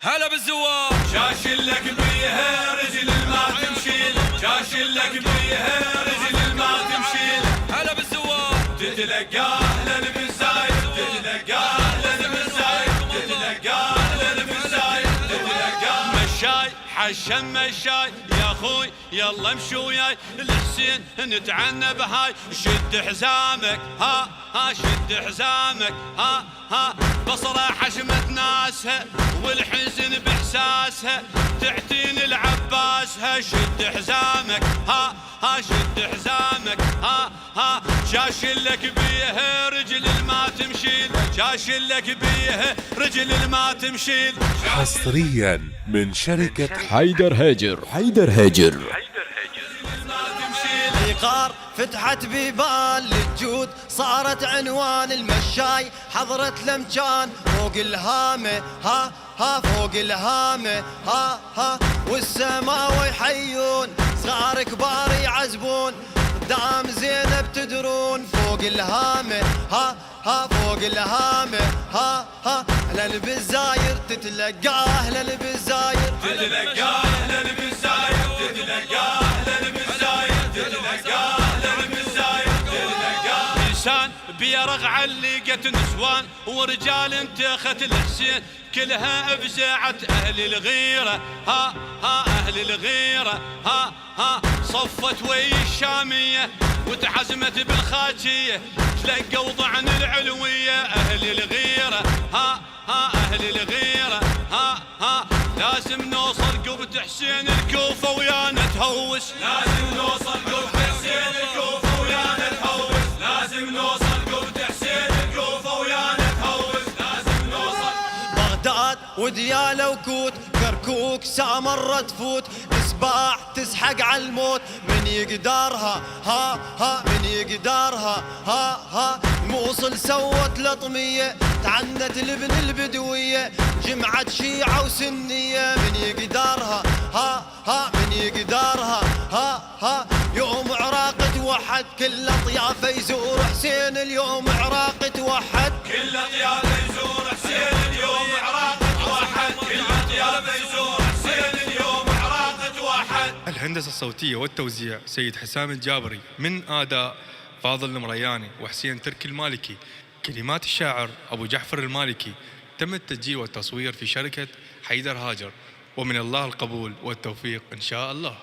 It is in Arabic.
هلا بالزوار شاشلك بيها رجل ما تمشيل، شاشلك بيها رجل ما تمشيل. هلا بالزوار تتلقاه لن بالزايد، تتلقاه لن بالزايد، تتلقاه لن بالزايد، تتلقاه. مشاي حشم مشاي يا اخوي يلا امشي وياي الحسين نتعنى بهاي. شد حزامك ها ها شد حزامك ها ها. بصرة حشمت ناسها والحزن باحساسها تعتين العباسها. شد حزامك ها ها شد حزامك ها ها. شاشلك بيها رجل ما تمشيل، شاشلك بيها رجل ما تمشيل. حصريا من شركة حيدر هاجر. حيدر هاجر. عقار فتحت بيبان للجود صارت عنوان المشاي. حضرت لمجان فوق الهامة ها ها فوق الهامة ها ها. والسماوي يحيون صغار كبار يعزبون دام زينب تدرون فوق الهامة ها ها فوق الهامة ها ها. اهلا بالزاير تتلقاه اهلا بالزاير تتلقاه لن بالزايد، تتلقاه لن بالزايد، تتلقاه لن بالزايد، تتلقاه. لسان بيرغ علقت نسوان ورجال انتخت الحسين كلها افزعت اهل الغيره ها ها. اهل الغيره ها ها. صفت ويا الشاميه وتعزمت بالخاجيه تلقوا ضعن العلويه. اهل الغيره ها ها. اهل الغيره ها ها. لازم نوصل قبة حسين الكوفه ويانا تهوس. لازم نوصل قبة حسين الكوفة ويانا تهوس، لازم نوصل قبة حسين الكوفة ويانا تهوس، لازم نوصل. بغداد وديالة وكوت كركوك سامرة تفوت تسباح تسحق على الموت. من يقدرها ها ها من يقدرها ها ها. موصل سوت لطمية تعنت الابن البدوية جمعت شيعة وسنية. من يقدرها ها ها من يقدرها ها ها. يوم عراق توحد كل اطيافه يزور حسين اليوم عراق توحد. كل طيابه يزور حسين اليوم عراق توحد، كل طيابه يزور حسين اليوم عراق توحد. الهندسة الصوتية والتوزيع سيد حسام الجابري، من آداء فاضل المرياني وحسين تركي المالكي. كلمات الشاعر أبو جعفر المالكي. تم التسجيل والتصوير في شركة حيدر هاجر، ومن الله القبول والتوفيق إن شاء الله.